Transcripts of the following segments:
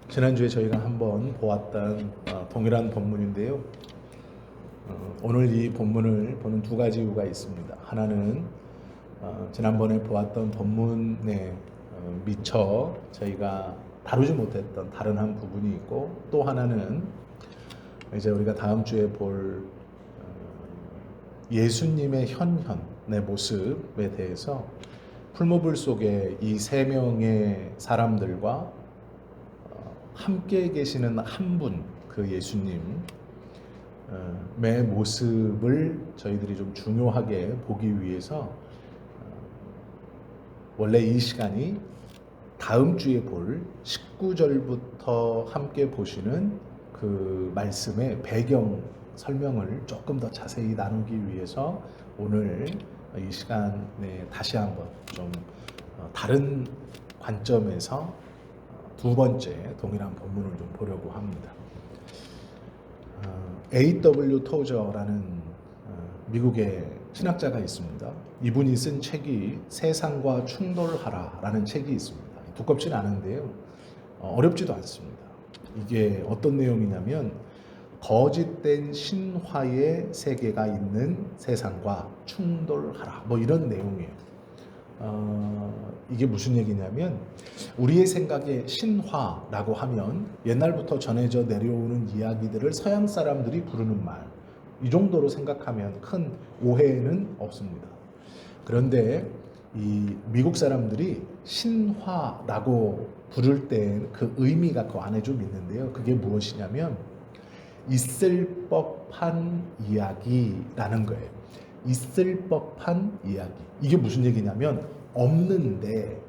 지난주에 저희가 한번 보았던 동일한 본문인데요. 오늘 이 본문을 보는 두 가지 이유가 있습니다. 하나는 지난번에 보았던 본문에 미처 저희가 다루지 못했던 다른 한 부분이 있고, 또 하나는 이제 우리가 다음 주에 볼 예수님의 현현의 모습에 대해서 풀무불 속에 이 세 명의 사람들과 함께 계시는 한 분, 그 예수님의 모습을 저희들이 좀 중요하게 보기 위해서 원래 이 시간이 다음 주에 볼 19절부터 함께 보시는 그 말씀의 배경 설명을 조금 더 자세히 나누기 위해서 오늘 이 시간에 다시 한번 좀 다른 관점에서 두 번째 동일한 본문을 좀 보려고 합니다. A.W. 토저라는 미국의 신학자가 있습니다. 이분이 쓴 책이 세상과 충돌하라라는 책이 있습니다. 두껍진 않은데요, 어렵지도 않습니다. 이게 어떤 내용이냐면 거짓된 신화의 세계가 있는 세상과 충돌하라, 뭐 이런 내용이에요. 이게 무슨 얘기냐면, 우리의 생각에 신화라고 하면 옛날부터 전해져 내려오는 이야기들을 서양 사람들이 부르는 말, 이 정도로 생각하면 큰 오해는 없습니다. 그런데 이 미국 사람들이 신화라고 부를 때 그 의미가 그 안에 좀 있는데요. 그게 무엇이냐면 있을 법한 이야기라는 거예요. 있을 법한 이야기. 이게 무슨 얘기냐면 없는데,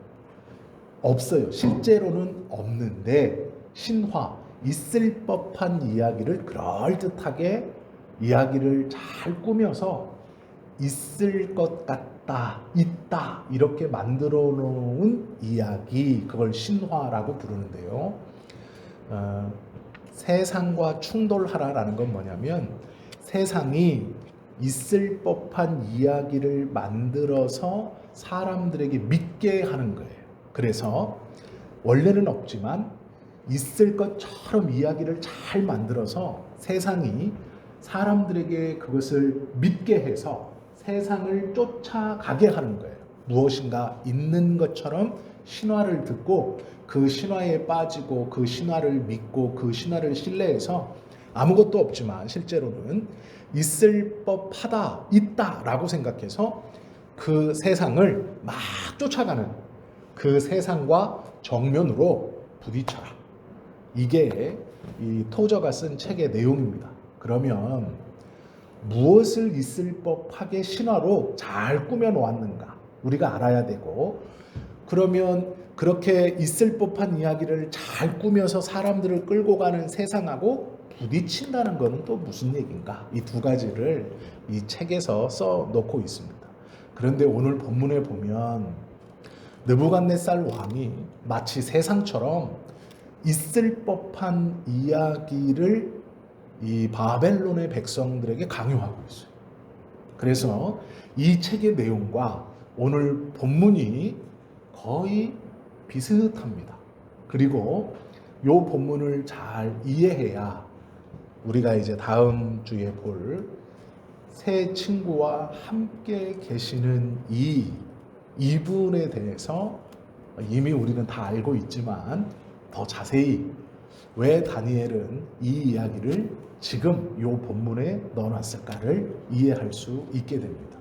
없어요. 실제로는 없는데 신화, 있을 법한 이야기를 그럴듯하게 이야기를 잘 꾸며서 있을 것 같다, 있다, 이렇게 만들어 놓은 이야기, 그걸 신화라고 부르는데요. 세상과 충돌하라라는 건 뭐냐면 세상이 있을 법한 이야기를 만들어서 사람들에게 믿게 하는 거예요. 그래서 원래는 없지만 있을 것처럼 이야기를 잘 만들어서 세상이 사람들에게 그것을 믿게 해서 세상을 쫓아가게 하는 거예요. 무엇인가 있는 것처럼 신화를 듣고 그 신화에 빠지고 그 신화를 믿고 그 신화를 신뢰해서 아무것도 없지만 실제로는 있을 법하다, 있다라고 생각해서 그 세상을 막 쫓아가는, 그 세상과 정면으로 부딪혀라. 이게 이 토저가 쓴 책의 내용입니다. 그러면 무엇을 있을 법하게 신화로 잘 꾸며 놓았는가 우리가 알아야 되고, 그러면 그렇게 있을 법한 이야기를 잘 꾸며서 사람들을 끌고 가는 세상하고 부딪힌다는 것은 또 무슨 얘기인가? 이 두 가지를 이 책에서 써 놓고 있습니다. 그런데 오늘 본문에 보면 느부갓네살 왕이 마치 세상처럼 있을 법한 이야기를 이 바벨론의 백성들에게 강요하고 있어요. 그래서 이 책의 내용과 오늘 본문이 거의 비슷합니다. 그리고 이 본문을 잘 이해해야 우리가 이제 다음 주에 볼 새 친구와 함께 계시는 이분에 대해서 이미 우리는 다 알고 있지만 더 자세히 왜 다니엘은 이 이야기를 지금 이 본문에 넣어놨을까를 이해할 수 있게 됩니다.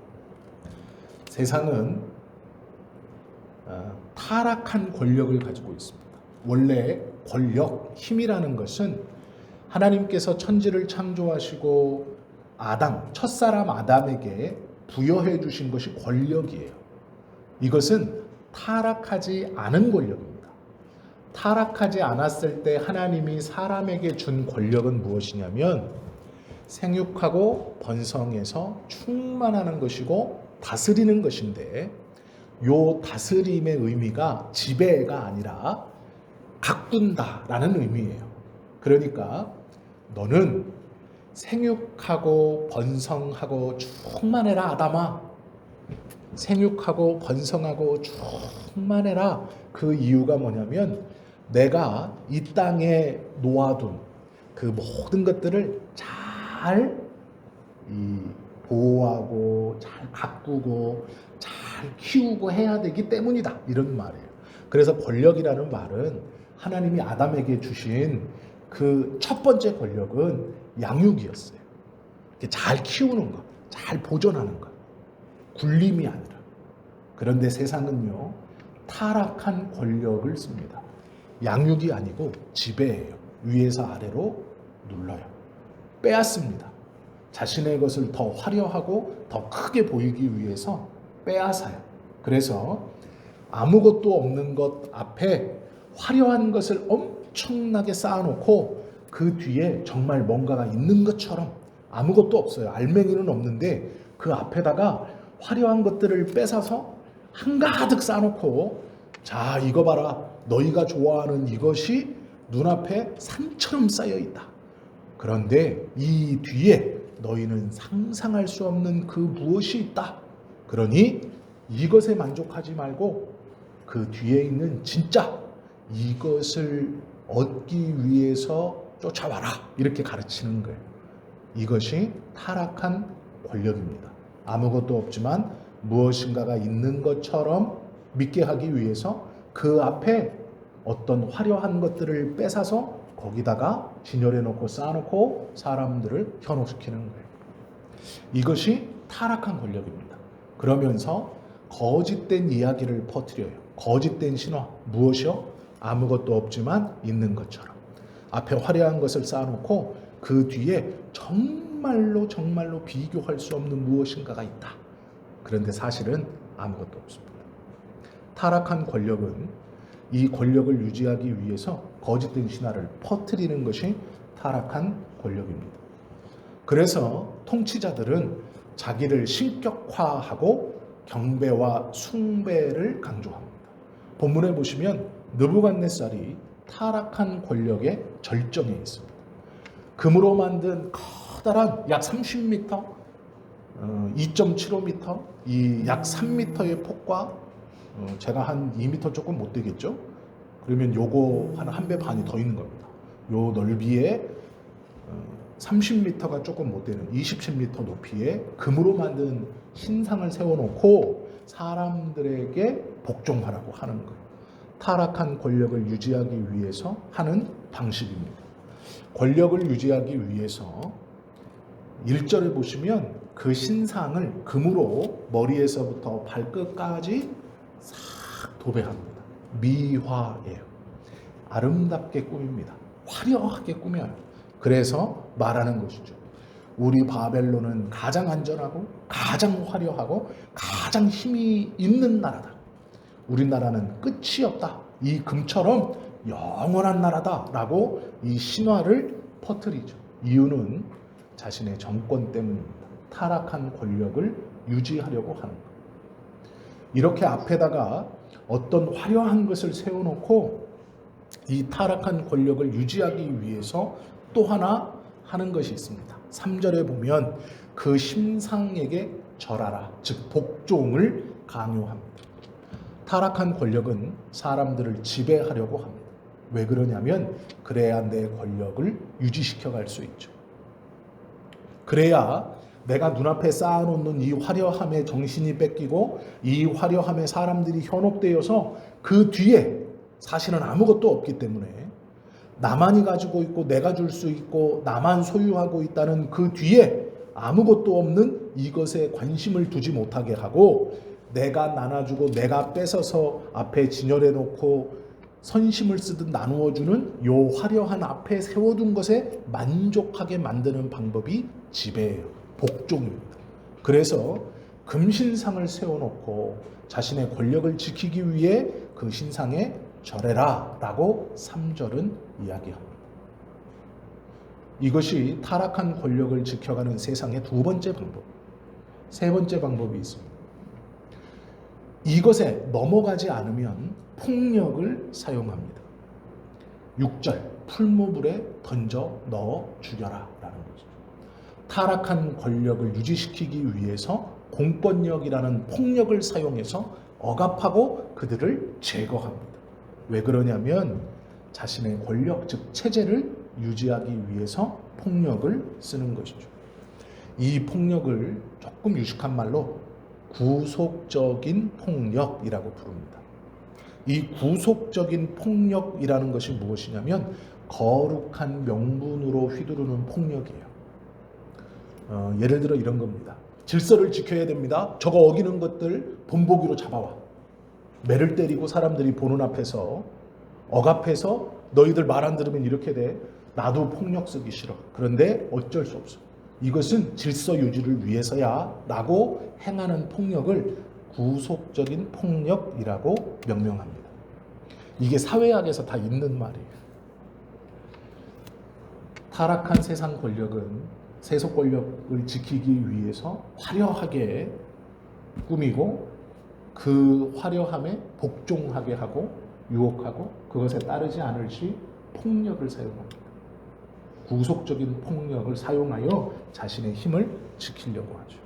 세상은 타락한 권력을 가지고 있습니다. 원래 권력, 힘이라는 것은 하나님께서 천지를 창조하시고 첫사람 아담에게 부여해 주신 것이 권력이에요. 이것은 타락하지 않은 권력입니다. 타락하지 않았을 때 하나님이 사람에게 준 권력은 무엇이냐면 생육하고 번성해서 충만하는 것이고 다스리는 것인데, 요 다스림의 의미가 지배가 아니라 가꾼다라는 의미예요. 그러니까 너는 생육하고 번성하고 충만해라 아담아. 생육하고 번성하고 충만해라. 그 이유가 뭐냐면 내가 이 땅에 놓아둔 그 모든 것들을 잘 보호하고 잘 가꾸고 잘 키우고 해야 되기 때문이다, 이런 말이에요. 그래서 권력이라는 말은 하나님이 아담에게 주신 그 첫 번째 권력은 양육이었어요. 잘 키우는 것, 잘 보존하는 것, 굴림이 아니라. 그런데 세상은요, 타락한 권력을 씁니다. 양육이 아니고 지배예요. 위에서 아래로 눌러요. 빼앗습니다. 자신의 것을 더 화려하고 더 크게 보이기 위해서 빼앗아요. 그래서 아무것도 없는 것 앞에 화려한 것을 엄청나게 쌓아놓고 그 뒤에 정말 뭔가가 있는 것처럼, 아무것도 없어요. 알맹이는 없는데 그 앞에다가 화려한 것들을 뺏어서 한가득 쌓아놓고, 자, 이거 봐라, 너희가 좋아하는 이것이 눈앞에 산처럼 쌓여있다. 그런데 이 뒤에 너희는 상상할 수 없는 그 무엇이 있다. 그러니 이것에 만족하지 말고 그 뒤에 있는 진짜 이것을 얻기 위해서 쫓아와라, 이렇게 가르치는 거예요. 이것이 타락한 권력입니다. 아무것도 없지만 무엇인가가 있는 것처럼 믿게 하기 위해서 그 앞에 어떤 화려한 것들을 뺏어서 거기다가 진열해 놓고 쌓아놓고 사람들을 현혹시키는 거예요. 이것이 타락한 권력입니다. 그러면서 거짓된 이야기를 퍼뜨려요. 거짓된 신화. 무엇이요? 아무것도 없지만 있는 것처럼. 앞에 화려한 것을 쌓아놓고 그 뒤에 정말로 비교할 수 없는 무엇인가가 있다. 그런데 사실은 아무것도 없습니다. 타락한 권력은 이 권력을 유지하기 위해서 거짓된 신화를 퍼뜨리는 것이 타락한 권력입니다. 그래서 통치자들은 자기를 신격화하고 경배와 숭배를 강조합니다. 본문에 보시면 느부갓네살이 타락한 권력의 절정에 있습니다. 금으로 만든 커다란 약 30m, 2.75m, 이 약 3m의 폭과 제가 한 2m 조금 못 되겠죠? 그러면 요거 한 배 반이 더 있는 겁니다. 요 넓이에 30m가 조금 못 되는 27m 높이의 금으로 만든 신상을 세워놓고 사람들에게 복종하라고 하는 거예요. 타락한 권력을 유지하기 위해서 하는 방식입니다. 권력을 유지하기 위해서 1절에 보시면 그 신상을 금으로 머리에서부터 발끝까지 싹 도배합니다. 미화예요. 아름답게 꾸밉니다. 화려하게 꾸며요. 그래서 말하는 것이죠. 우리 바벨론은 가장 안전하고 가장 화려하고 가장 힘이 있는 나라다. 우리나라는 끝이 없다. 이 금처럼 영원한 나라다라고 이 신화를 퍼뜨리죠. 이유는 자신의 정권 때문입니다. 타락한 권력을 유지하려고 하는 것. 이렇게 앞에다가 어떤 화려한 것을 세워놓고 이 타락한 권력을 유지하기 위해서 또 하나 하는 것이 있습니다. 3절에 보면 그 신상에게 절하라, 즉 복종을 강요합니다. 타락한 권력은 사람들을 지배하려고 합니다. 왜 그러냐면 그래야 내 권력을 유지시켜 갈 수 있죠. 그래야 내가 눈앞에 쌓아놓는 이 화려함에 정신이 뺏기고 이 화려함에 사람들이 현혹되어서 그 뒤에 사실은 아무것도 없기 때문에 나만이 가지고 있고 내가 줄 수 있고 나만 소유하고 있다는 그 뒤에 아무것도 없는 이것에 관심을 두지 못하게 하고 내가 나눠주고 내가 뺏어서 앞에 진열해 놓고 선심을 쓰듯 나누어주는 요 화려한 앞에 세워둔 것에 만족하게 만드는 방법이 지배예요. 복종입니다. 그래서 금신상을 세워놓고 자신의 권력을 지키기 위해 그 신상에 절해라 라고 3절은 이야기합니다. 이것이 타락한 권력을 지켜가는 세상의 두 번째 방법. 세 번째 방법이 있습니다. 이것에 넘어가지 않으면 폭력을 사용합니다. 6절 풀무불에 던져 넣어 죽여라 라는 거죠. 타락한 권력을 유지시키기 위해서 공권력이라는 폭력을 사용해서 억압하고 그들을 제거합니다. 왜 그러냐면 자신의 권력, 즉 체제를 유지하기 위해서 폭력을 쓰는 것이죠. 이 폭력을 조금 유식한 말로 구속적인 폭력이라고 부릅니다. 이 구속적인 폭력이라는 것이 무엇이냐면 거룩한 명분으로 휘두르는 폭력이에요. 예를 들어 이런 겁니다. 질서를 지켜야 됩니다. 저거 어기는 것들 본보기로 잡아와. 매를 때리고 사람들이 보는 앞에서 억압해서 너희들 말 안 들으면 이렇게 돼. 나도 폭력 쓰기 싫어. 그런데 어쩔 수 없어. 이것은 질서 유지를 위해서야 라고 행하는 폭력을 구속적인 폭력이라고 명명합니다. 이게 사회학에서 다 있는 말이에요. 타락한 세상 권력은 세속 권력을 지키기 위해서 화려하게 꾸미고 그 화려함에 복종하게 하고 유혹하고 그것에 따르지 않을 시 폭력을 사용합니다. 구속적인 폭력을 사용하여 자신의 힘을 지키려고 하죠.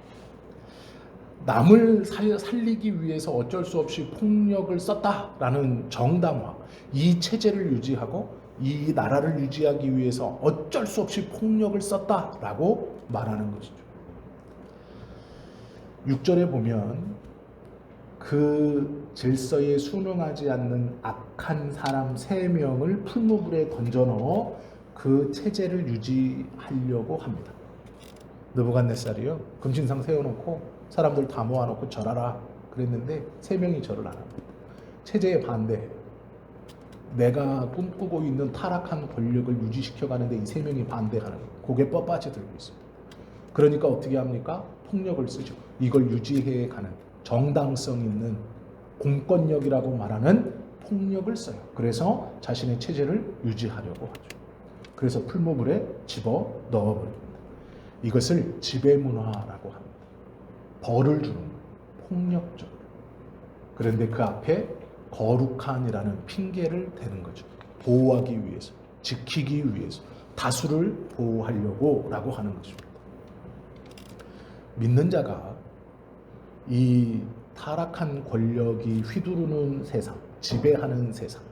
남을 살리기 위해서 어쩔 수 없이 폭력을 썼다라는 정당화, 이 체제를 유지하고 이 나라를 유지하기 위해서 어쩔 수 없이 폭력을 썼다라고 말하는 것이죠. 6절에 보면 그 질서에 순응하지 않는 악한 사람 3명을 풀무불에 던져넣어 그 체제를 유지하려고 합니다. 느부갓네살이요, 금신상 세워놓고 사람들 다 모아놓고 절하라 그랬는데 3명이 절을 안 합니다. 체제에 반대해요. 내가 꿈꾸고 있는 타락한 권력을 유지시켜가는데 이 3명이 반대하는 거예요. 고개 뻣뻣이 들고 있습니다. 그러니까 어떻게 합니까? 폭력을 쓰죠. 이걸 유지해가는 정당성 있는 공권력이라고 말하는 폭력을 써요. 그래서 자신의 체제를 유지하려고 하죠. 그래서 풀무불에 집어 넣어버립니다. 이것을 지배문화라고 합니다. 벌을 주는 거예요. 폭력적으로. 그런데 그 앞에 거룩한이라는 핑계를 대는 거죠. 보호하기 위해서, 지키기 위해서, 다수를 보호하려고 라고 하는 것입니다. 믿는 자가 이 타락한 권력이 휘두르는 세상, 지배하는 세상,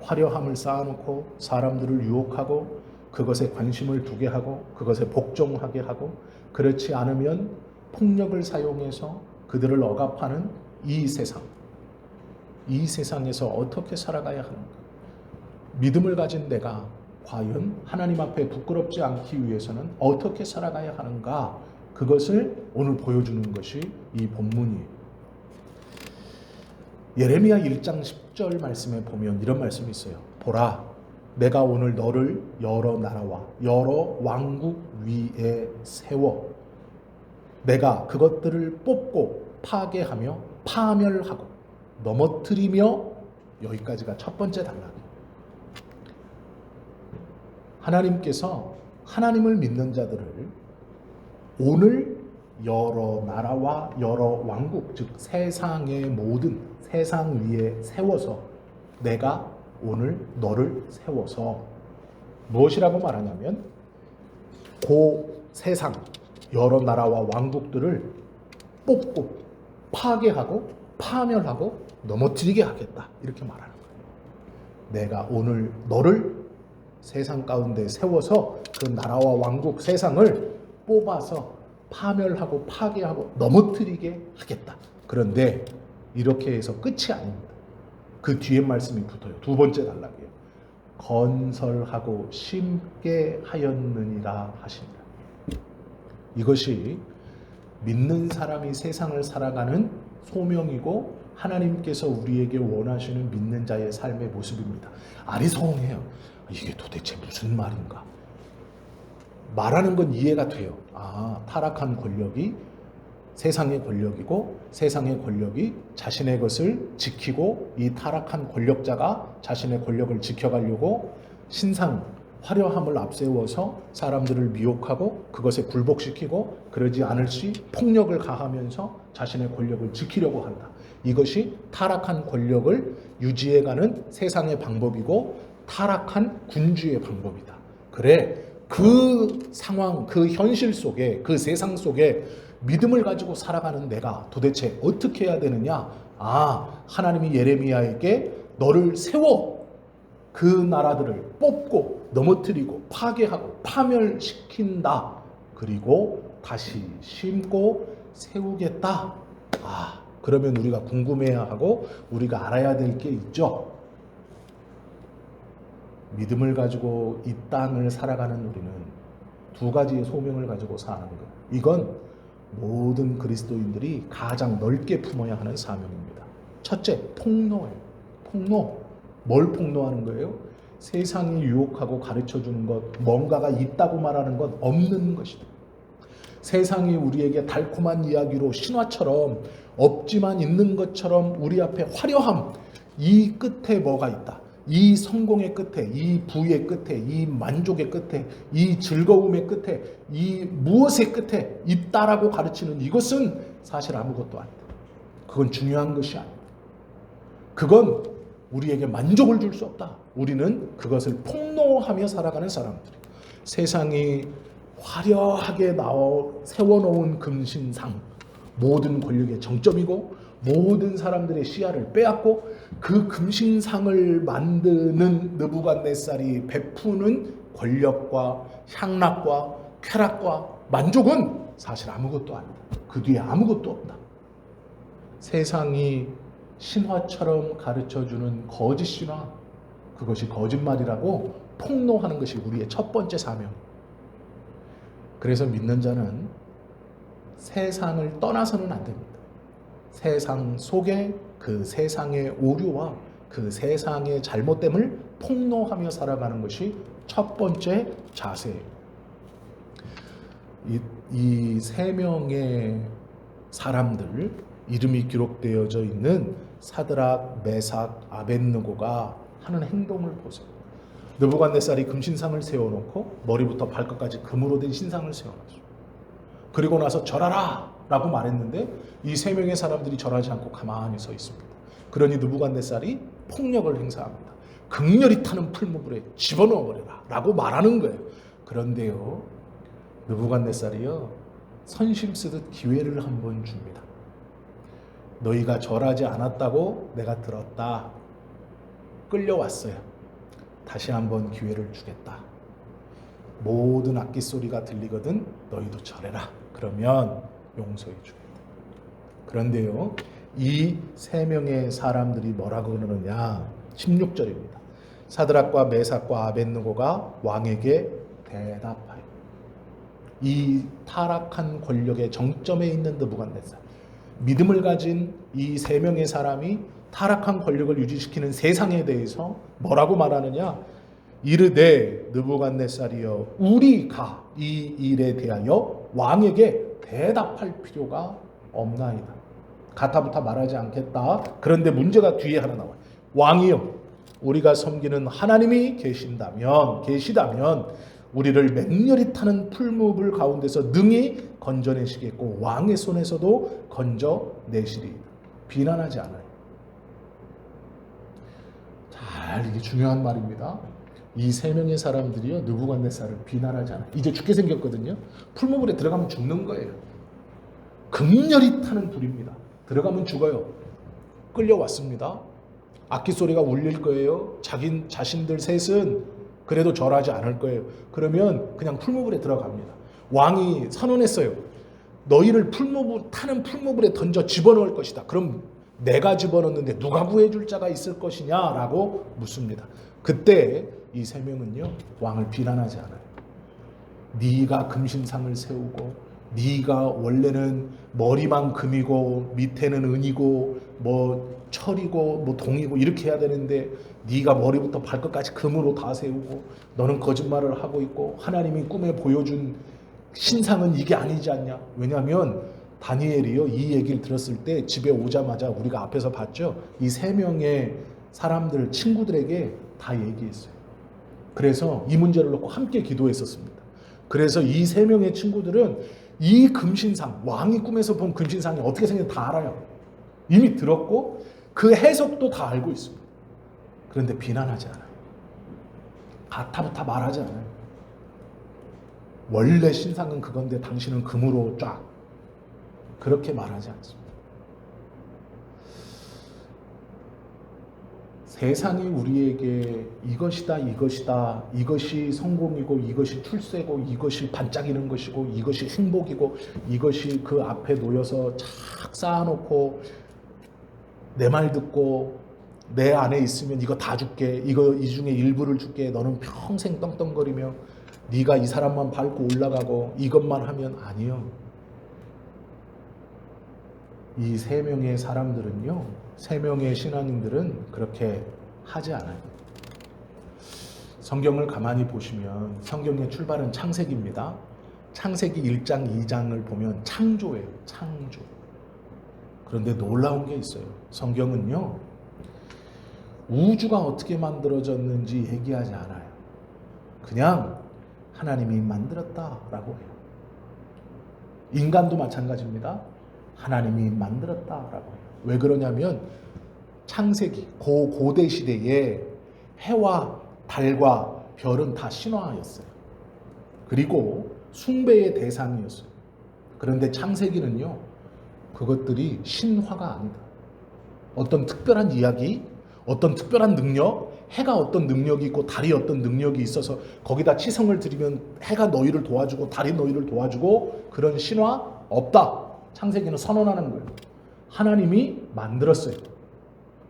화려함을 쌓아놓고 사람들을 유혹하고 그것에 관심을 두게 하고 그것에 복종하게 하고 그렇지 않으면 폭력을 사용해서 그들을 억압하는 이 세상, 이 세상에서 어떻게 살아가야 하는가? 믿음을 가진 내가 과연 하나님 앞에 부끄럽지 않기 위해서는 어떻게 살아가야 하는가? 그것을 오늘 보여주는 것이 이 본문이에요. 예레미야 1장 10절 말씀에 보면 이런 말씀이 있어요. 보라, 내가 오늘 너를 여러 나라와 여러 왕국 위에 세워 내가 그것들을 뽑고 파괴하며 파멸하고 넘어뜨리며, 여기까지가 첫 번째 단락이에요. 하나님께서 하나님을 믿는 자들을 오늘 여러 나라와 여러 왕국, 즉 세상의 모든 세상 위에 세워서 내가 오늘 너를 세워서 무엇이라고 말하냐면 그 세상 여러 나라와 왕국들을 뽑고 파괴하고 파멸하고 넘어뜨리게 하겠다, 이렇게 말하는 거예요. 내가 오늘 너를 세상 가운데 세워서 그 나라와 왕국 세상을 뽑아서 파멸하고 파괴하고 넘어뜨리게 하겠다. 그런데 이렇게 해서 끝이 아닙니다. 그 뒤에 말씀이 붙어요. 두 번째 단락이에요. 건설하고 심게 하였느니라 하시니라. 이것이 믿는 사람이 세상을 살아가는 소명이고 하나님께서 우리에게 원하시는 믿는 자의 삶의 모습입니다. 아리송해요. 이게 도대체 무슨 말인가? 말하는 건 이해가 돼요. 타락한 권력이 세상의 권력이고 세상의 권력이 자신의 것을 지키고 이 타락한 권력자가 자신의 권력을 지켜가려고 신상, 화려함을 앞세워서 사람들을 미혹하고 그것에 굴복시키고 그러지 않을 시 폭력을 가하면서 자신의 권력을 지키려고 한다. 이것이 타락한 권력을 유지해가는 세상의 방법이고 타락한 군주의 방법이다. 그래, 그 상황, 그 현실 속에, 그 세상 속에 믿음을 가지고 살아가는 내가 도대체 어떻게 해야 되느냐? 하나님이 예레미야에게 너를 세워, 그 나라들을 뽑고 넘어뜨리고 파괴하고 파멸시킨다. 그리고 다시 심고 세우겠다. 그러면 우리가 궁금해야 하고 우리가 알아야 될 게 있죠. 믿음을 가지고 이 땅을 살아가는 우리는 두 가지의 소명을 가지고 사는 것. 이건 모든 그리스도인들이 가장 넓게 품어야 하는 사명입니다. 첫째, 폭로예요. 폭로. 뭘 폭로하는 거예요? 세상이 유혹하고 가르쳐주는 것, 뭔가가 있다고 말하는 것 없는 것이다. 세상이 우리에게 달콤한 이야기로 신화처럼 없지만 있는 것처럼 우리 앞에 화려함, 이 끝에 뭐가 있다. 이 성공의 끝에, 이 부의 끝에, 이 만족의 끝에, 이 즐거움의 끝에, 이 무엇의 끝에 있다라고 가르치는 이것은 사실 아무것도 아니다. 그건 중요한 것이 아니다. 그건 우리에게 만족을 줄 수 없다. 우리는 그것을 폭로하며 살아가는 사람들이에요. 세상이 화려하게 세워놓은 금신상, 모든 권력의 정점이고 모든 사람들의 시야를 빼앗고 그 금신상을 만드는 느부갓네살이 베푸는 권력과 향락과 쾌락과 만족은 사실 아무것도 아니다. 그 뒤에 아무것도 없다. 세상이 신화처럼 가르쳐주는 거짓 신화, 그것이 거짓말이라고 폭로하는 것이 우리의 첫 번째 사명. 그래서 믿는 자는 세상을 떠나서는 안 됩니다. 세상 속에 그 세상의 오류와 그 세상의 잘못됨을 폭로하며 살아가는 것이 첫 번째 자세예요. 이 세 명의 사람들, 이름이 기록되어져 있는 사드락, 메삭, 아벳느고가 하는 행동을 보세요. 느부갓네살이 금신상을 세워놓고 머리부터 발끝까지 금으로 된 신상을 세워놨죠. 그리고 나서 절하라 라고 말했는데 이 세 명의 사람들이 절하지 않고 가만히 서 있습니다. 그러니 느부갓네살이 폭력을 행사합니다. 극렬히 타는 풀무불에 집어넣어버려라 라고 말하는 거예요. 그런데요, 느부갓네살이요, 선심 쓰듯 기회를 한번 줍니다. 너희가 절하지 않았다고 내가 들었다. 끌려왔어요. 다시 한번 기회를 주겠다. 모든 악기 소리가 들리거든 너희도 절해라. 그러면 용서해 주겠다. 그런데요, 이 세 명의 사람들이 뭐라고 그러느냐. 16절입니다. 사드락과 메삭과 아벳느고가 왕에게 대답하여. 이 타락한 권력의 정점에 있는 느부갓네살, 믿음을 가진 이 세 명의 사람이 타락한 권력을 유지시키는 세상에 대해서 뭐라고 말하느냐. 이르되 느부갓네살이여, 우리가 이 일에 대하여 왕에게 대답할 필요가 없나이다. 가타부타 말하지 않겠다. 그런데 문제가 뒤에 하나 나와요. 왕이여, 우리가 섬기는 하나님이 계시다면 우리를 맹렬히 타는 풀무불 가운데서 능히 건져내시겠고 왕의 손에서도 건져내시리이다. 비난하지 않아요. 이게 중요한 말입니다. 이 세 명의 사람들이요, 느부갓네살을 비난하지 않아요. 이제 죽게 생겼거든요. 풀무불에 들어가면 죽는 거예요. 극렬히 타는 불입니다. 들어가면 죽어요. 끌려왔습니다. 악기 소리가 울릴 거예요. 자신들 셋은 그래도 절하지 않을 거예요. 그러면 그냥 풀무불에 들어갑니다. 왕이 선언했어요. 너희를 타는 풀무불에 던져 집어넣을 것이다. 그럼 내가 집어넣는데 누가 구해줄 자가 있을 것이냐라고 묻습니다. 그때 이 세 명은요, 왕을 비난하지 않아요. 네가 금신상을 세우고 네가 원래는 머리만 금이고 밑에는 은이고 뭐 철이고 뭐 동이고 이렇게 해야 되는데 네가 머리부터 발끝까지 금으로 다 세우고 너는 거짓말을 하고 있고 하나님이 꿈에 보여준 신상은 이게 아니지 않냐. 왜냐하면 다니엘이요, 이 얘기를 들었을 때 집에 오자마자 우리가 앞에서 봤죠. 이 세 명의 사람들, 친구들에게 다 얘기했어요. 그래서 이 문제를 놓고 함께 기도했었습니다. 그래서 이 세 명의 친구들은 이 금신상, 왕이 꿈에서 본 금신상이 어떻게 생겼는지 다 알아요. 이미 들었고 그 해석도 다 알고 있습니다. 그런데 비난하지 않아요. 가타부타 말하지 않아요. 원래 신상은 그건데 당신은 금으로 쫙, 그렇게 말하지 않습니다. 세상이 우리에게 이것이다, 이것이다, 이것이 성공이고, 이것이 출세고, 이것이 반짝이는 것이고, 이것이 행복이고, 이것이 그 앞에 놓여서 착 쌓아놓고 내 말 듣고 내 안에 있으면 이거 다 줄게, 이거 이 중에 일부를 줄게, 너는 평생 떵떵거리며 네가 이 사람만 밟고 올라가고 이것만 하면 아니요. 이 세 명의 사람들은요, 세 명의 신앙인들은 그렇게 하지 않아요. 성경을 가만히 보시면 성경의 출발은 창세기입니다. 창세기 1장, 2장을 보면 창조예요. 창조. 그런데 놀라운 게 있어요. 성경은요, 우주가 어떻게 만들어졌는지 얘기하지 않아요. 그냥 하나님이 만들었다라고 해요. 인간도 마찬가지입니다. 하나님이 만들었다라고 해요. 왜 그러냐면 창세기, 고대 시대에 해와 달과 별은 다 신화였어요. 그리고 숭배의 대상이었어요. 그런데 창세기는요, 그것들이 신화가 아니다. 어떤 특별한 이야기, 어떤 특별한 능력, 해가 어떤 능력이 있고 달이 어떤 능력이 있어서 거기다 치성을 들이면 해가 너희를 도와주고 달이 너희를 도와주고, 그런 신화 없다. 창세기는 선언하는 거예요. 하나님이 만들었어요.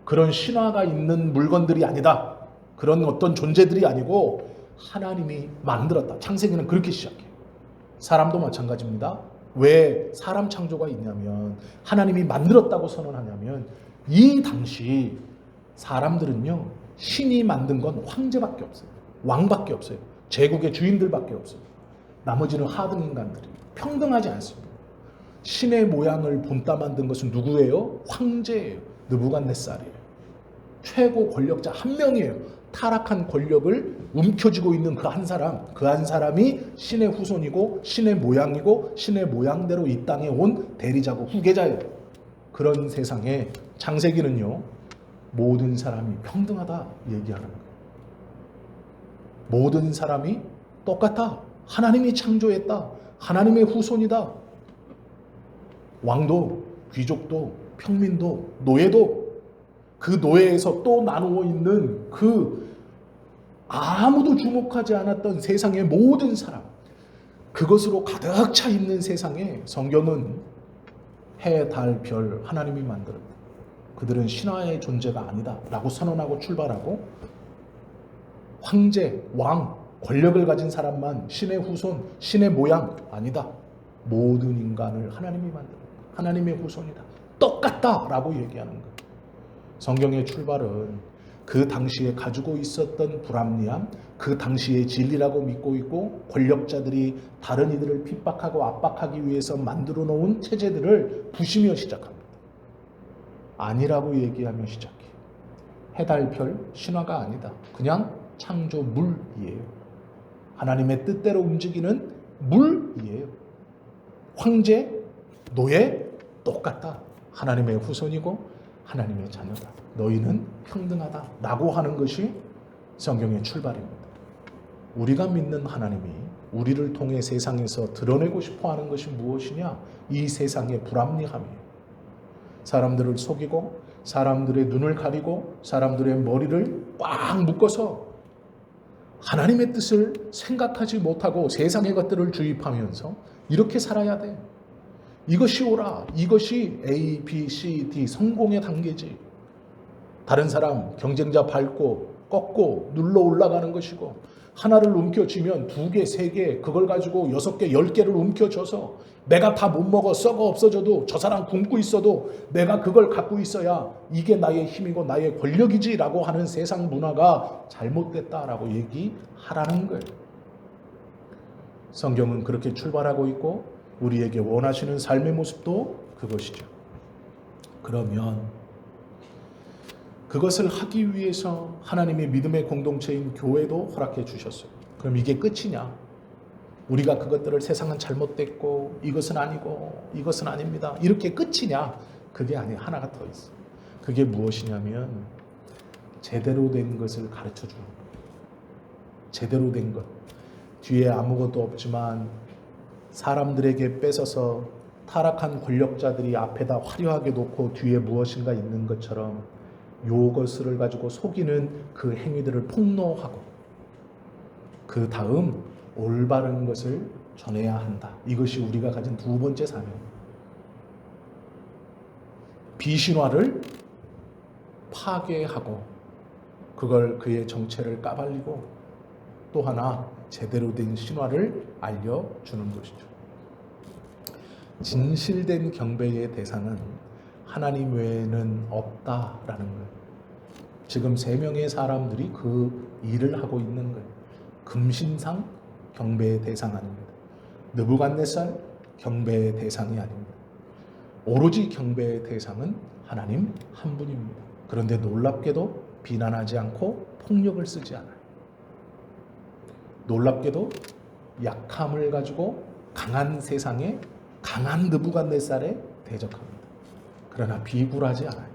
그런 신화가 있는 물건들이 아니다. 그런 어떤 존재들이 아니고 하나님이 만들었다. 창세기는 그렇게 시작해요. 사람도 마찬가지입니다. 왜 사람 창조가 있냐면, 하나님이 만들었다고 선언하냐면, 이 당시 사람들은요, 신이 만든 건 황제밖에 없어요. 왕밖에 없어요. 제국의 주인들밖에 없어요. 나머지는 하등 인간들이 평등하지 않습니다. 신의 모양을 본따 만든 것은 누구예요? 황제예요. 느부갓네살이에요. 최고 권력자 한 명이에요. 타락한 권력을 움켜쥐고 있는 그 한 사람, 그 한 사람이 신의 후손이고 신의 모양이고 신의 모양대로 이 땅에 온 대리자고 후계자예요. 그런 세상에 창세기는요, 모든 사람이 평등하다 얘기하는 거예요. 모든 사람이 똑같다. 하나님이 창조했다. 하나님의 후손이다. 왕도, 귀족도, 평민도, 노예도, 그 노예에서 또 나누어 있는 그 아무도 주목하지 않았던 세상의 모든 사람, 그것으로 가득 차 있는 세상에 성경은 해, 달, 별 하나님이 만들었다. 그들은 신화의 존재가 아니다 라고 선언하고 출발하고, 황제, 왕, 권력을 가진 사람만 신의 후손, 신의 모양 아니다. 모든 인간을 하나님이 만들었다. 하나님의 후손이다. 똑같다 라고 얘기하는 거예요. 성경의 출발은 그 당시에 가지고 있었던 불합리함, 그 당시의 진리라고 믿고 있고 권력자들이 다른 이들을 핍박하고 압박하기 위해서 만들어 놓은 체제들을 부시며 시작합니다. 아니라고 얘기하며 시작해요. 해달 별 신화가 아니다. 그냥 창조물이에요. 하나님의 뜻대로 움직이는 물이에요. 황제, 노예 똑같다. 하나님의 후손이고 하나님의 자녀다. 너희는 평등하다 라고 하는 것이 성경의 출발입니다. 우리가 믿는 하나님이 우리를 통해 세상에서 드러내고 싶어하는 것이 무엇이냐? 이 세상의 불합리함이에요. 사람들을 속이고 사람들의 눈을 가리고 사람들의 머리를 꽉 묶어서 하나님의 뜻을 생각하지 못하고 세상의 것들을 주입하면서 이렇게 살아야 돼. 이것이 옳아. 이것이 A, B, C, D 성공의 단계지. 다른 사람 경쟁자 밟고 꺾고 눌러 올라가는 것이고, 하나를 움켜쥐면 2개, 3개, 그걸 가지고 6개, 10개를 움켜줘서 내가 다 못 먹어 썩어 없어져도 저 사람 굶고 있어도 내가 그걸 갖고 있어야 이게 나의 힘이고 나의 권력이지 라고 하는 세상 문화가 잘못됐다라고 얘기하라는 거예요. 성경은 그렇게 출발하고 있고 우리에게 원하시는 삶의 모습도 그것이죠. 그러면 그것을 하기 위해서 하나님의 믿음의 공동체인 교회도 허락해 주셨어요. 그럼 이게 끝이냐? 우리가 그것들을 세상은 잘못됐고 이것은 아니고 이것은 아닙니다. 이렇게 끝이냐? 그게 아니에요. 하나가 더 있어요. 그게 무엇이냐면 제대로 된 것을 가르쳐 주는 거예요. 제대로 된 것. 뒤에 아무것도 없지만 사람들에게 뺏어서 타락한 권력자들이 앞에다 화려하게 놓고 뒤에 무엇인가 있는 것처럼 요것을 가지고 속이는 그 행위들을 폭로하고 그 다음 올바른 것을 전해야 한다. 이것이 우리가 가진 두 번째 사명. 비신화를 파괴하고 그걸 그의 정체를 까발리고 또 하나 제대로 된 신화를 알려주는 것이죠. 진실된 경배의 대상은 하나님 외에는 없다라는 거예요. 지금 3명의 사람들이 그 일을 하고 있는 거예요. 금신상 경배의 대상 아닙니다. 느부갓네살 경배의 대상이 아닙니다. 오로지 경배의 대상은 하나님 한 분입니다. 그런데 놀랍게도 비난하지 않고 폭력을 쓰지 않아요. 놀랍게도 약함을 가지고 강한 세상에 강한 느부갓네살에 대적합니다. 그러나 비굴하지 않아요.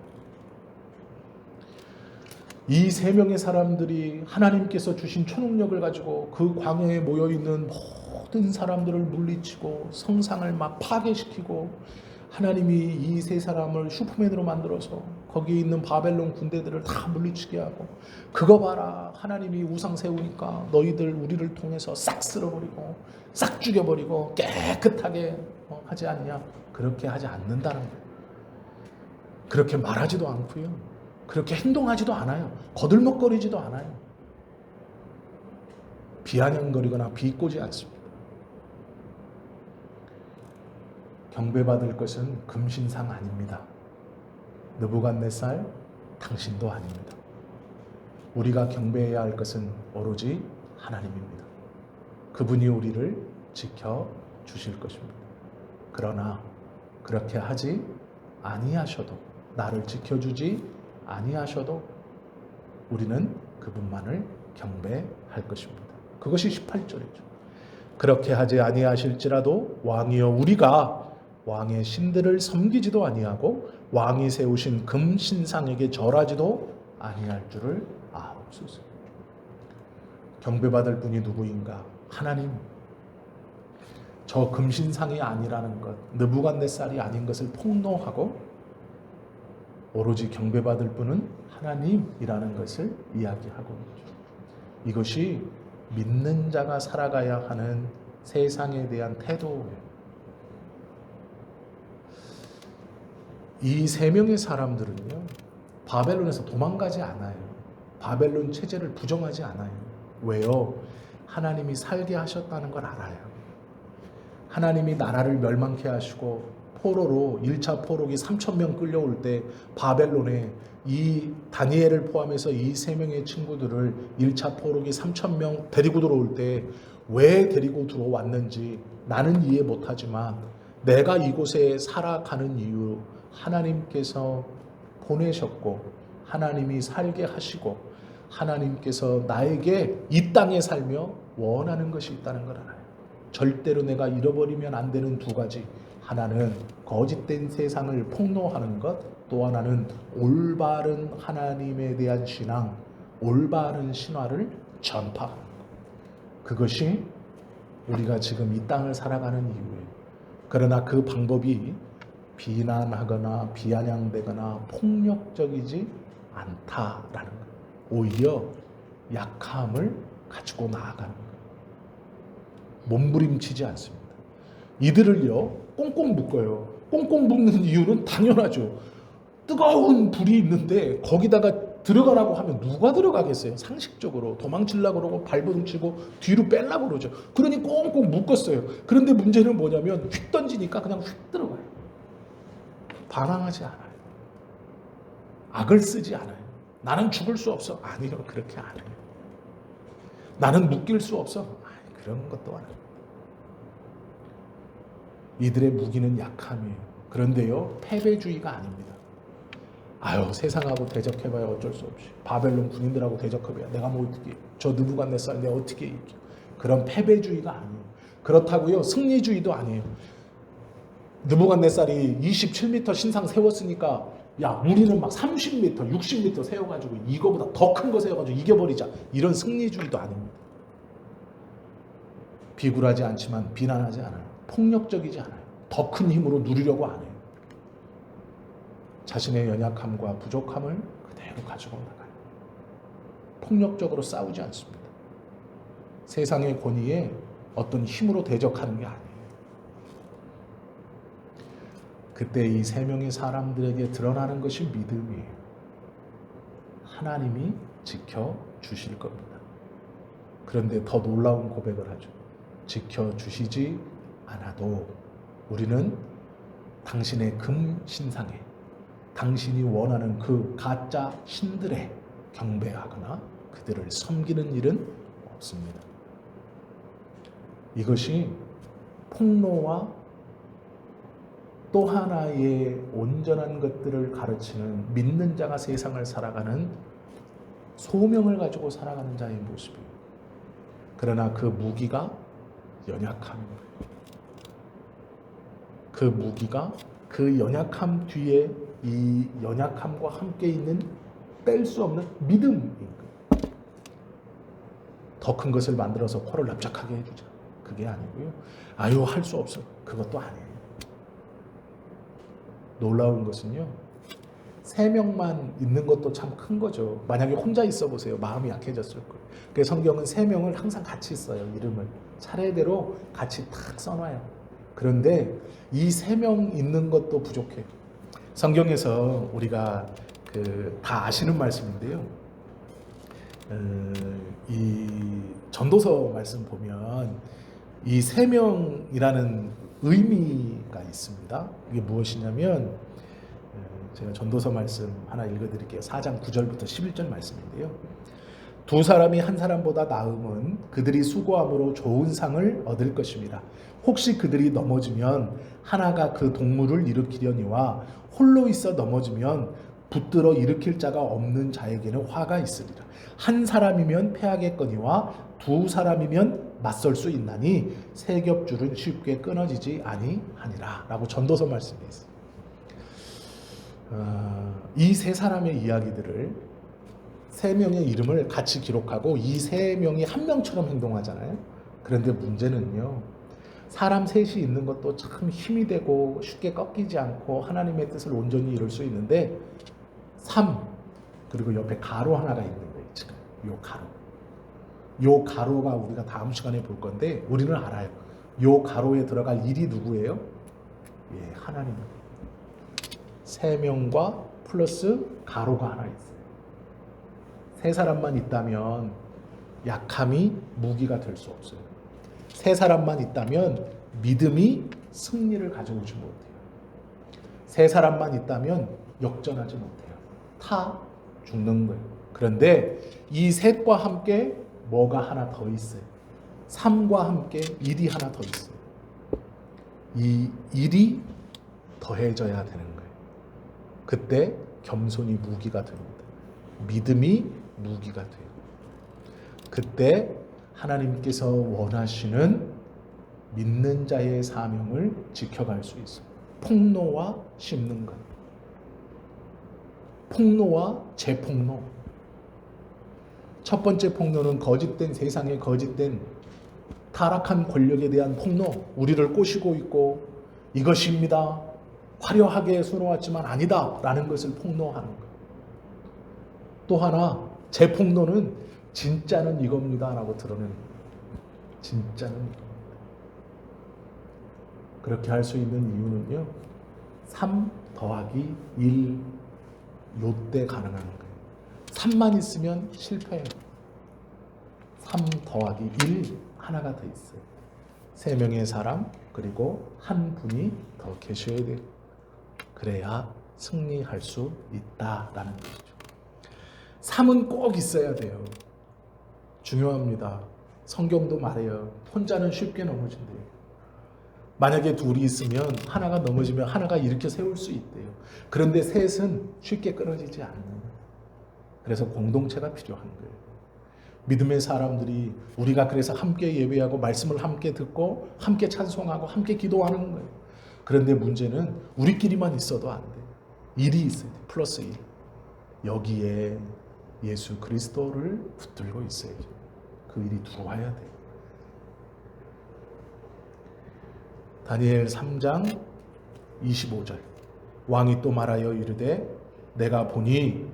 이 3명의 사람들이 하나님께서 주신 초능력을 가지고 그 광야에 모여있는 모든 사람들을 물리치고 성상을 막 파괴시키고 하나님이 이 3사람을 슈퍼맨으로 만들어서 거기 있는 바벨론 군대들을 다 물리치게 하고 그거 봐라 하나님이 우상 세우니까 너희들 우리를 통해서 싹 쓸어버리고 싹 죽여버리고 깨끗하게 하지 않냐. 그렇게 하지 않는다는 거예요. 그렇게 말하지도 않고요. 그렇게 행동하지도 않아요. 거들먹거리지도 않아요. 비아냥거리거나 비꼬지 않습니다. 경배받을 것은 금신상 아닙니다. 느부갓네살 당신도 아닙니다. 우리가 경배해야 할 것은 오로지 하나님입니다. 그분이 우리를 지켜주실 것입니다. 그러나 그렇게 하지 아니하셔도 나를 지켜주지 아니하셔도 우리는 그분만을 경배할 것입니다. 그것이 18절이죠. 그렇게 하지 아니하실지라도 왕이여 우리가 왕의 신들을 섬기지도 아니하고 왕이 세우신 금신상에게 절하지도 아니할 줄을 아옵소서. 경배받을 분이 누구인가? 하나님. 저 금신상이 아니라는 것, 느부갓네살이 아닌 것을 폭로하고 오로지 경배받을 분은 하나님이라는 것을 이야기하고 있죠. 이것이 믿는 자가 살아가야 하는 세상에 대한 태도예요. 이 3명의 사람들은요, 바벨론에서 도망가지 않아요. 바벨론 체제를 부정하지 않아요. 왜요? 하나님이 살게 하셨다는 걸 알아요. 하나님이 나라를 멸망케 하시고 포로로 1차 포로기 3,000명 끌려올 때 바벨론에 이 다니엘을 포함해서 이 3명의 친구들을 1차 포로기 3,000명 데리고 들어올 때 왜 데리고 들어왔는지 나는 이해 못하지만 내가 이곳에 살아가는 이유 하나님께서 보내셨고 하나님이 살게 하시고 하나님께서 나에게 이 땅에 살며 원하는 것이 있다는 걸 알아요. 절대로 내가 잃어버리면 안 되는 2가지. 하나는 거짓된 세상을 폭로하는 것, 또 하나는 올바른 하나님에 대한 신앙, 올바른 신화를 전파하는 것. 그것이 우리가 지금 이 땅을 살아가는 이유예요. 그러나 그 방법이 비난하거나 비아냥되거나 폭력적이지 않다라는 거예요. 오히려 약함을 가지고 나아가는 거예요. 몸부림치지 않습니다. 이들을요 꽁꽁 묶어요. 꽁꽁 묶는 이유는 당연하죠. 뜨거운 불이 있는데 거기다가 들어가라고 하면 누가 들어가겠어요? 상식적으로 도망치려고 그러고 발버둥치고 뒤로 빼려고 그러죠. 그러니 꽁꽁 묶었어요. 그런데 문제는 뭐냐면 휙 던지니까 그냥 휙 들어가요. 반항하지 않아요. 악을 쓰지 않아요. 나는 죽을 수 없어. 아니요, 그렇게 안 해요. 나는 묶일 수 없어. 아니, 그런 것도 안 해요. 이들의 무기는 약함이에요. 그런데요, 패배주의가 아닙니다. 아유, 세상하고 대적해봐야 어쩔 수 없이. 바벨론 군인들하고 대적해봐야 내가 뭐 어떻게, 저 느부갓네살 내가 어떻게 이겨. 그런 패배주의가 아니에요. 그렇다고요, 승리주의도 아니에요. 느부갓네살이 27m 신상 세웠으니까 야, 우리는 막 30m, 60m 세워가지고 이거보다 더 큰 거 세워가지고 이겨버리자. 이런 승리주의도 아닙니다. 비굴하지 않지만 비난하지 않아요. 폭력적이지 않아요. 더 큰 힘으로 누리려고 안 해요. 자신의 연약함과 부족함을 그대로 가지고 나가요. 폭력적으로 싸우지 않습니다. 세상의 권위에 어떤 힘으로 대적하는 게 아니에요. 그때 이 세 명의 사람들에게 드러나는 것이 믿음이에요. 하나님이 지켜주실 겁니다. 그런데 더 놀라운 고백을 하죠. 지켜주시지 않아도 우리는 당신의 금신상에 당신이 원하는 그 가짜 신들에 경배하거나 그들을 섬기는 일은 없습니다. 이것이 폭로와 또 하나의 온전한 것들을 가르치는 믿는 자가 세상을 살아가는 소명을 가지고 살아가는 자의 모습이에요. 그러나 그 무기가 연약함입니다. 그 무기가 그 연약함 뒤에 이 연약함과 함께 있는 뗄 수 없는 믿음인 거예요. 더 큰 것을 만들어서 코를 납작하게 해주자. 그게 아니고요. 아유 할 수 없어. 그것도 아니에요. 놀라운 것은요. 3명만 있는 것도 참 큰 거죠. 만약에 혼자 있어 보세요. 마음이 약해졌을 거예요. 그래서 성경은 3명을 항상 같이 써요. 이름을. 차례대로 같이 탁 써놔요. 그런데 이 3명 있는 것도 부족해요. 성경에서 우리가 다 아시는 말씀인데요. 이 전도서 말씀 보면 이 3명이라는 의미가 있습니다. 이게 무엇이냐면 제가 전도서 말씀 하나 읽어드릴게요. 4장 9절부터 11절 말씀인데요. 두 사람이 한 사람보다 나음은 그들이 수고함으로 좋은 상을 얻을 것입니다. 혹시 그들이 넘어지면 하나가 그 동물을 일으키려니와 홀로 있어 넘어지면 붙들어 일으킬 자가 없는 자에게는 화가 있으리라. 한 사람이면 패하겠거니와 두 사람이면 맞설 수 있나니 세 겹줄은 쉽게 끊어지지 아니하니라 라고 전도서 말씀이 있어요. 이 세 사람의 이야기들을 3명의 이름을 같이 기록하고 이 3명이 한 명처럼 행동하잖아요. 그런데 문제는요. 사람 셋이 있는 것도 참 힘이 되고 쉽게 꺾이지 않고 하나님의 뜻을 온전히 이룰 수 있는데 3 그리고 옆에 가로 하나가 있는 거예요. 지금 요 가로가 우리가 다음 시간에 볼 건데 우리는 알아요. 요 가로에 들어갈 일이 누구예요? 예, 하나님. 3명과 플러스 가로가 하나 있어요. 3사람만 있다면 약함이 무기가 될 수 없어요. 3사람만 있다면 믿음이 승리를 가져오지 못해요. 3사람만 있다면 역전하지 못해요. 다 죽는 거예요. 그런데 이 셋과 함께 뭐가 하나 더 있어요. 3과 함께 1이 하나 더 있어요. 이 1이 더해져야 되는 거예요. 그때 겸손이 무기가 됩니다. 믿음이 무기가 돼요. 그때 하나님께서 원하시는 믿는 자의 사명을 지켜갈 수 있어요. 폭로와 심는 것. 폭로와 재폭로. 첫 번째 폭로는 거짓된 세상의 거짓된 타락한 권력에 대한 폭로. 우리를 꼬시고 있고 이것입니다. 화려하게 수놓았지만 아니다 라는 것을 폭로하는 것. 또 하나 재폭로는 진짜는 이겁니다 라고 드러내는 거예요. 진짜는 이겁니다. 그렇게 할 수 있는 이유는요. 3 더하기 1 요때 가능한 거예요. 3만 있으면 실패해요. 3 더하기 1 하나가 더 있어요. 3명의 사람 그리고 한 분이 더 계셔야 돼요. 그래야 승리할 수 있다라는 것이죠. 3은 꼭 있어야 돼요. 중요합니다. 성경도 말해요. 혼자는 쉽게 넘어진대요. 만약에 둘이 있으면 하나가 넘어지면 하나가 일으켜 세울 수 있대요. 그런데 셋은 쉽게 끊어지지 않는 거예요. 그래서 공동체가 필요한 거예요. 믿음의 사람들이 우리가 그래서 함께 예배하고 말씀을 함께 듣고 함께 찬송하고 함께 기도하는 거예요. 그런데 문제는 우리끼리만 있어도 안 돼요. 일이 있어야 돼요. 플러스 1. 여기에 예수 그리스도를 붙들고 있어야죠. 그 일이 들어와야 돼요. 다니엘 3장 25절 왕이 또 말하여 이르되 내가 보니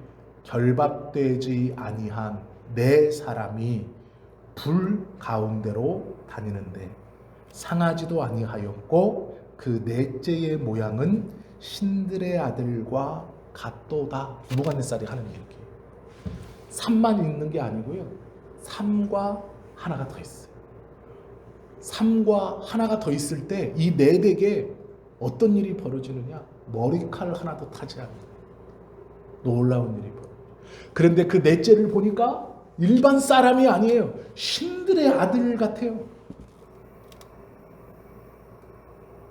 결박되지 아니한 네 사람이 불 가운데로 다니는데 상하지도 아니하였고 그 넷째의 모양은 신들의 아들과 같도다. 느부갓네살이 하는 얘기예요. 3만 있는 게 아니고요. 3과 하나가 더 있어요. 3과 하나가 더 있을 때 이 넷에게 어떤 일이 벌어지느냐? 머리칼 하나도 타지 않는 놀라운 일이 벌어져요. 그런데 그 넷째를 보니까 일반 사람이 아니에요. 신들의 아들 같아요.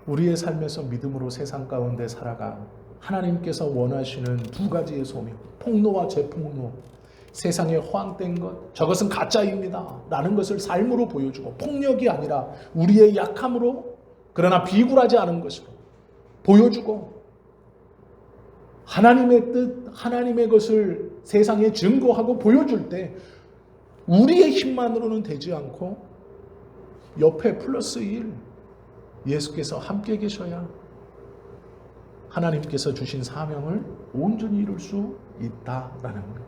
우리의 삶에서 믿음으로 세상 가운데 살아가 하나님께서 원하시는 두 가지의 소명, 폭로와 재폭로, 세상에 허황된 것, 저것은 가짜입니다 라는 것을 삶으로 보여주고, 폭력이 아니라 우리의 약함으로, 그러나 비굴하지 않은 것으로 보여주고, 하나님의 뜻, 하나님의 것을 세상에 증거하고 보여줄 때 우리의 힘만으로는 되지 않고 옆에 플러스 1 예수께서 함께 계셔야 하나님께서 주신 사명을 온전히 이룰 수 있다라는 것.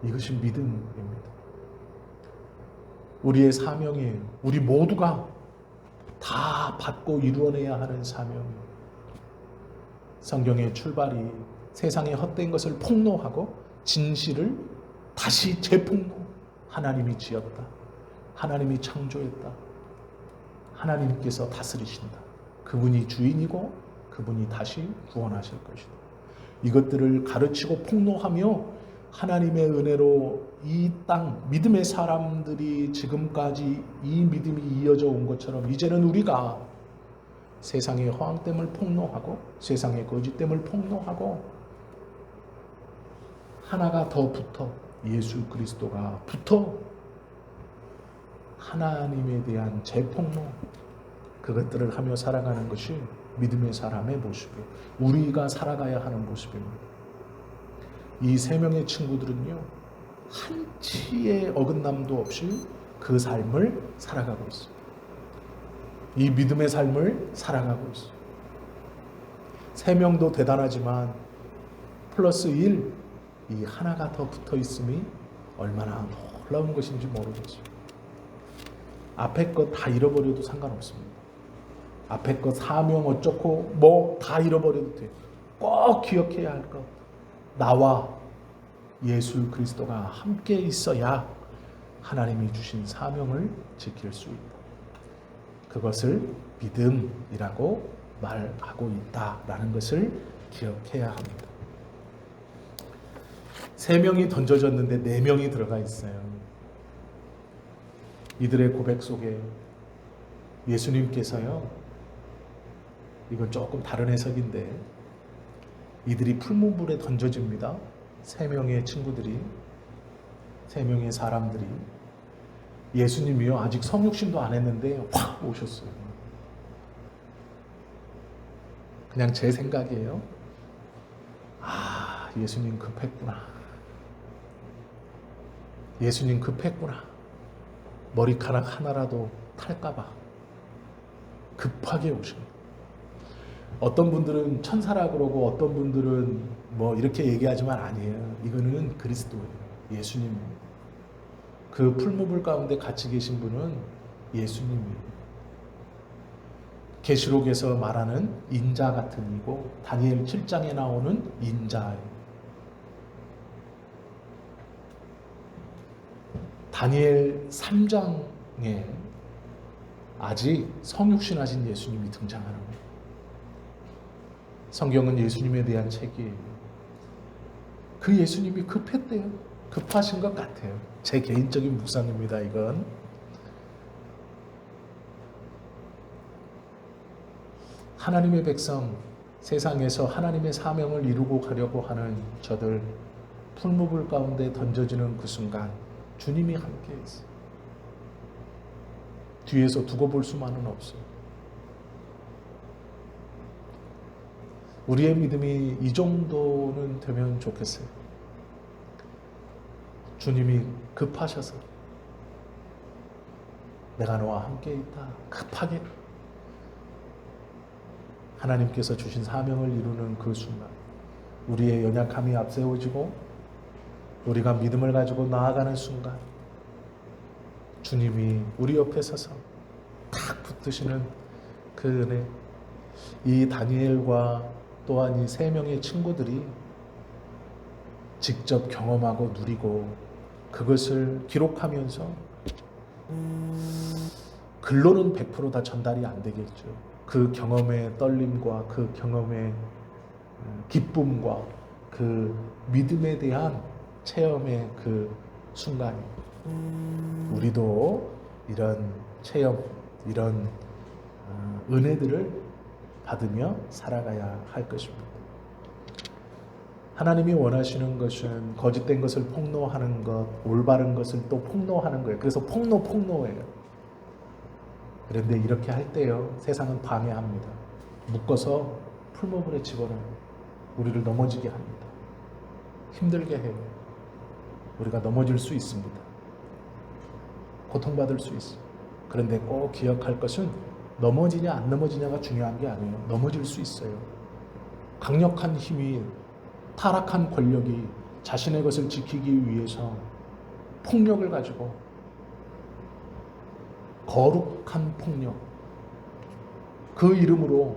이것이 믿음입니다. 우리의 사명이에요. 우리 모두가 다 받고 이루어내야 하는 사명이에요. 성경의 출발이 세상의 헛된 것을 폭로하고 진실을 다시 재폭로. 하나님이 지었다. 하나님이 창조했다. 하나님께서 다스리신다. 그분이 주인이고 그분이 다시 구원하실 것이다. 이것들을 가르치고 폭로하며 하나님의 은혜로 이 땅, 믿음의 사람들이 지금까지 이 믿음이 이어져 온 것처럼 이제는 우리가 세상의 허황됨을 폭로하고 세상의 거짓됨을 폭로하고 하나가 더 붙어, 예수 그리스도가 붙어 하나님에 대한 재폭로, 그것들을 하며 살아가는 것이 믿음의 사람의 모습이에요. 우리가 살아가야 하는 모습입니다. 이 세 명의 친구들은요, 한치의 어긋남도 없이 그 삶을 살아가고 있어요. 이 믿음의 삶을 살아가고 있어요. 세 명도 대단하지만 플러스 1, 이 하나가 더 붙어 있음이 얼마나 놀라운 것인지 모르겠어요. 앞에 것 다 잃어버려도 상관없습니다. 앞에 것 사명 어쩌고 뭐 다 잃어버려도 돼요. 꼭 기억해야 할 것, 나와 예수 그리스도가 함께 있어야 하나님이 주신 사명을 지킬 수 있다. 그것을 믿음이라고 말하고 있다라는 것을 기억해야 합니다. 3명이 던져졌는데 4명이 들어가 있어요. 이들의 고백 속에 예수님께서요, 이건 조금 다른 해석인데, 이들이 풀무불에 던져집니다. 3명의 친구들이, 3명의 사람들이. 예수님이요, 아직 성육신도 안 했는데 확 오셨어요. 그냥 제 생각이에요. 아, 예수님 급했구나. 예수님 급했구나. 머리카락 하나라도 탈까봐 급하게 오십니다. 어떤 분들은 천사라 그러고 어떤 분들은 뭐 이렇게 얘기하지만 아니에요. 이거는 그리스도예요. 예수님이에요. 그 풀무불 가운데 같이 계신 분은 예수님이에요. 계시록에서 말하는 인자 같은 이고 다니엘 7장에 나오는 인자예요. 다니엘 3장에 아직 성육신하신 예수님이 등장하는 거예요. 성경은 예수님에 대한 책이에요. 그 예수님이 급했대요. 급하신 것 같아요. 제 개인적인 묵상입니다. 이건 하나님의 백성, 세상에서 하나님의 사명을 이루고 가려고 하는 저들, 풀무불 가운데 던져지는 그 순간 주님이 함께 있어요. 뒤에서 두고 볼 수만은 없어요. 우리의 믿음이 이 정도는 되면 좋겠어요. 주님이 급하셔서 내가 너와 함께 있다. 급하게 하나님께서 주신 사명을 이루는 그 순간 우리의 연약함이 앞세워지고 우리가 믿음을 가지고 나아가는 순간 주님이 우리 옆에 서서 탁 붙드시는 그 은혜, 이 다니엘과 또한 이 세 명의 친구들이 직접 경험하고 누리고 그것을 기록하면서 글로는 100% 전달이 안 되겠죠. 그 경험의 떨림과 그 경험의 기쁨과 그 믿음에 대한 체험의 그 순간이 우리도 이런 체험, 이런 은혜들을 받으며 살아가야 할 것입니다. 하나님이 원하시는 것은 거짓된 것을 폭로하는 것, 올바른 것을 또 폭로하는 거예요. 그래서 폭로예요. 그런데 이렇게 할 때요, 세상은 방해합니다. 묶어서 풀무불에 집어넣어요. 우리를 넘어지게 합니다. 힘들게 해요. 우리가 넘어질 수 있습니다. 고통받을 수 있어요. 그런데 꼭 기억할 것은 넘어지냐 안 넘어지냐가 중요한 게 아니에요. 넘어질 수 있어요. 강력한 힘이, 타락한 권력이 자신의 것을 지키기 위해서 폭력을 가지고, 거룩한 폭력, 그 이름으로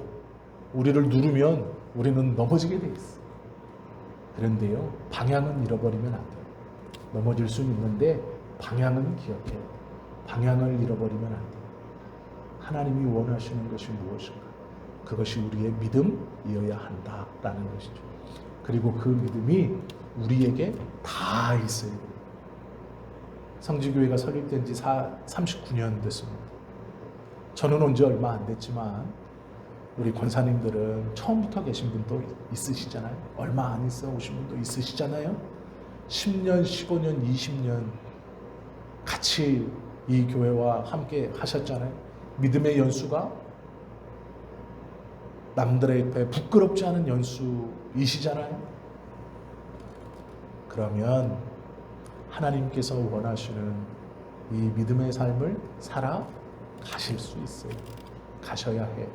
우리를 누르면 우리는 넘어지게 돼 있어요. 그런데요, 방향은 잃어버리면 안 돼요. 넘어질 수는 있는데 방향은 기억해야 돼요. 방향을 잃어버리면 안 돼요. 하나님이 원하시는 것이 무엇인가? 그것이 우리의 믿음이어야 한다라는 것이죠. 그리고 그 믿음이 우리에게 다 있어요. 성지교회가 설립된 지 39년 됐습니다. 저는 온 지 얼마 안 됐지만 우리 권사님들은 처음부터 계신 분도 있으시잖아요. 얼마 안 있어 오신 분도 있으시잖아요. 10년, 15년, 20년 같이 이 교회와 함께 하셨잖아요. 믿음의 연수가 남들의 옆에 부끄럽지 않은 연수이시잖아요. 그러면 하나님께서 원하시는 이 믿음의 삶을 살아가실 수 있어요. 가셔야 해요.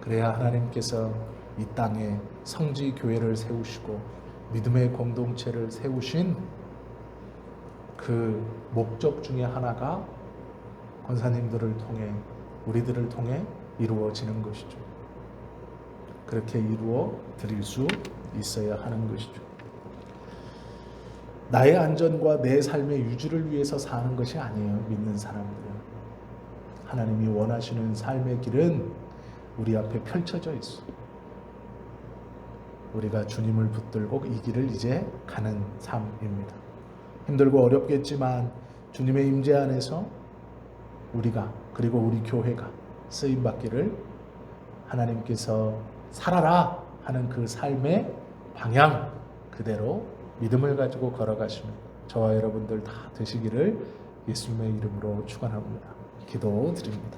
그래야 하나님께서 이 땅에 성지 교회를 세우시고 믿음의 공동체를 세우신 그 목적 중에 하나가 권사님들을 통해, 우리들을 통해 이루어지는 것이죠. 그렇게 이루어 드릴 수 있어야 하는 것이죠. 나의 안전과 내 삶의 유지를 위해서 사는 것이 아니에요. 믿는 사람들은. 하나님이 원하시는 삶의 길은 우리 앞에 펼쳐져 있어. 우리가 주님을 붙들고 이 길을 이제 가는 삶입니다. 힘들고 어렵겠지만 주님의 임재 안에서 우리가, 그리고 우리 교회가 쓰임받기를 하나님께서 살아라 하는 그 삶의 방향 그대로 믿음을 가지고 걸어가시는 저와 여러분들 다 되시기를 예수님의 이름으로 축원합니다. 기도드립니다.